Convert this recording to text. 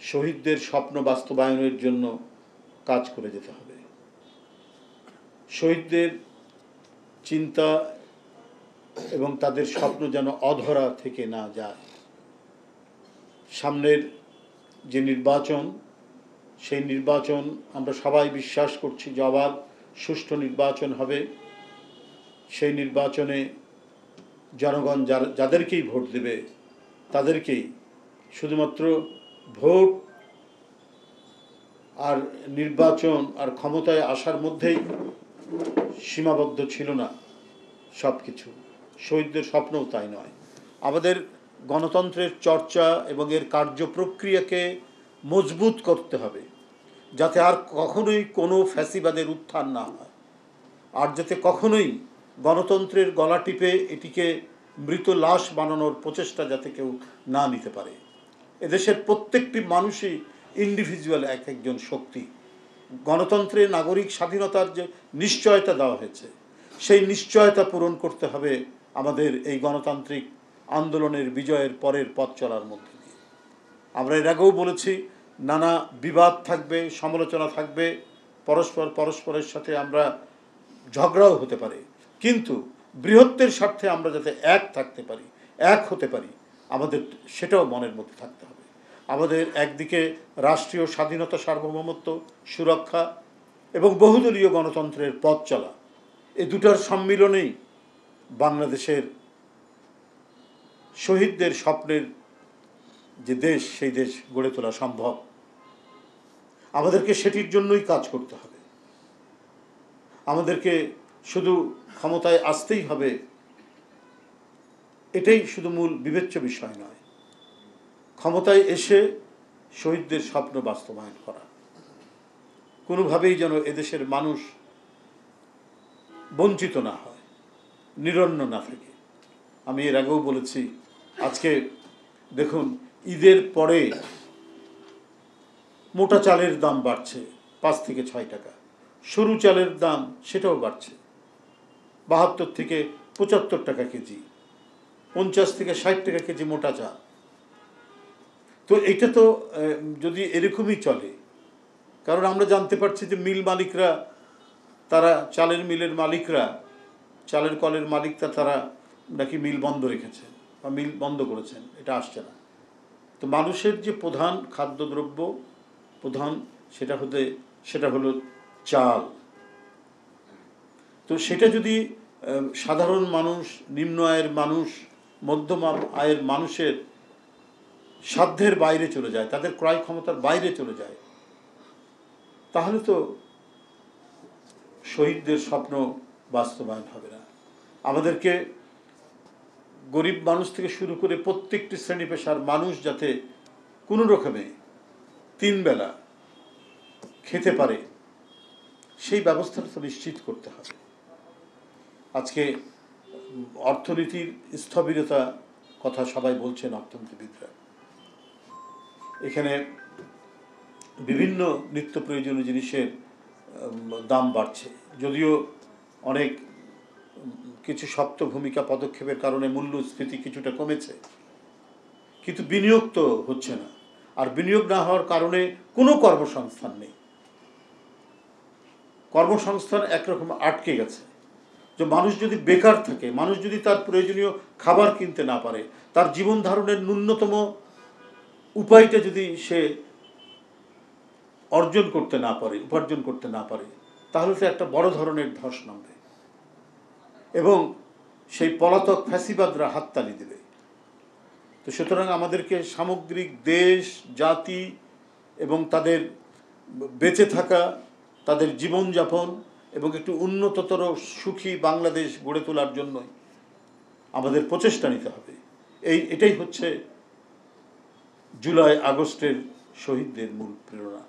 শহীদদের স্বপ্ন বাস্তবায়নের জন্য কাজ করে যেতে হবে। শহীদদের চিন্তা এবং তাদের স্বপ্ন যেন অধরা থেকে না যায়। সামনের যে নির্বাচন, সেই নির্বাচন আমরা সবাই বিশ্বাস করছি যে অবাধ সুষ্ঠু নির্বাচন হবে। সেই নির্বাচনে জনগণ যাদেরকেই ভোট দেবে তাদেরকেই শুধুমাত্র ভোট আর নির্বাচন আর ক্ষমতায় আসার মধ্যেই সীমাবদ্ধ ছিল না সব কিছু। শহীদদের স্বপ্নও তাই নয়। আমাদের গণতন্ত্রের চর্চা এবং এর কার্যপ্রক্রিয়াকে মজবুত করতে হবে, যাতে আর কখনোই কোনো ফ্যাসিবাদের উত্থান না হয়, আর যাতে কখনোই গণতন্ত্রের গলা টিপে এটিকে মৃত লাশ বানানোর প্রচেষ্টা যাতে কেউ না নিতে পারে। এদেশের প্রত্যেকটি মানুষই ইন্ডিভিজুয়াল এক একজন শক্তি। গণতন্ত্রে নাগরিক স্বাধীনতার যে নিশ্চয়তা দেওয়া হয়েছে, সেই নিশ্চয়তা পূরণ করতে হবে আমাদের এই গণতান্ত্রিক আন্দোলনের বিজয়ের পরের পথ চলার মধ্যে দিয়ে। আমরা এর আগেও বলেছি, নানা বিবাদ থাকবে, সমালোচনা থাকবে, পরস্পরের সাথে আমরা ঝগড়াও হতে পারে, কিন্তু বৃহত্তের স্বার্থে আমরা যাতে এক থাকতে পারি, এক হতে পারি, আমাদের সেটাও মনের মধ্যে থাকতে হবে। আমাদের একদিকে রাষ্ট্রীয় স্বাধীনতা, সার্বভৌমত্ব সুরক্ষা এবং বহুদলীয় গণতন্ত্রের পথ চলা, এই দুটার সম্মিলনেই বাংলাদেশের শহীদদের স্বপ্নের যে দেশ, সেই দেশ গড়ে তোলা সম্ভব। আমাদেরকে সেটির জন্যই কাজ করতে হবে। আমাদেরকে শুধু ক্ষমতায় আসতেই হবে এটাই শুধু মূল বিবেচ্য বিষয় নয়। ক্ষমতায় এসে শহীদদের স্বপ্ন বাস্তবায়ন করা, কোনোভাবেই যেন এদেশের মানুষ বঞ্চিত না হয়, নিরন্ন না থাকে। আমি এর আগেও বলেছি, আজকে দেখুন ঈদের পরে মোটা চালের দাম বাড়ছে 5 থেকে 6 টাকা, সরু চালের দাম সেটাও বাড়ছে 72 থেকে 75 টাকা কেজি, 50 থেকে 60 টাকা কেজি মোটা চাল। তো এটা তো যদি এরকমই চলে, কারণ আমরা জানতে পারছি যে মিল মালিকরা, তারা চালের মিলের মালিকরা, চালের কলের মালিকরা, তারা নাকি মিল বন্ধ রেখেছে বা মিল বন্ধ করেছেন, এটা আসছে না। তো মানুষের যে প্রধান খাদ্যদ্রব্য সেটা হলো চাল। তো সেটা যদি সাধারণ মানুষ, নিম্ন আয়ের মানুষ, মধ্যম আয়ের মানুষের সাধ্যের বাইরে চলে যায়, তাদের ক্রয় ক্ষমতার বাইরে চলে যায়, তাহলে তো শহীদদের স্বপ্ন বাস্তবায়ন হবে না। আমাদেরকে গরিব মানুষ থেকে শুরু করে প্রত্যেকটি শ্রেণী পেশার মানুষ যাতে কোনো রকমে 3 বেলা খেতে পারে, সেই ব্যবস্থাটা তো নিশ্চিত করতে হবে। আজকে অর্থনীতির স্থবিরতা কথা সবাই বলছেন, অর্থনীতিবিদরা। এখানে বিভিন্ন নিত্য প্রয়োজনীয় জিনিসের দাম বাড়ছে, যদিও অনেক কিছু শক্ত ভূমিকা পদক্ষেপের কারণে মূল্যস্ফীতি কিছুটা কমেছে, কিন্তু বিনিয়োগ তো হচ্ছে না। আর বিনিয়োগ না হওয়ার কারণে কোনো কর্মসংস্থান নেই। কর্মসংস্থান একরকম আটকে গেছে। যে মানুষ যদি বেকার থাকে, মানুষ যদি তার প্রয়োজনীয় খাবার কিনতে না পারে, তার জীবন ধারণের ন্যূনতম উপায়টা যদি সে উপার্জন করতে না পারে, তাহলে তো একটা বড় ধরনের ধস নামবে এবং সেই পলাতক ফ্যাসিবাদরা হাততালি দেবে। তো সুতরাং আমাদেরকে সামগ্রিক দেশ, জাতি এবং তাদের বেঁচে থাকা, তাদের জীবনযাপন এবং একটু উন্নততর সুখী বাংলাদেশ গড়ে তোলার জন্যই আমাদের প্রচেষ্টা নিতে হবে। এটাই হচ্ছে জুলাই আগস্টের শহীদদের মূল প্রেরণা।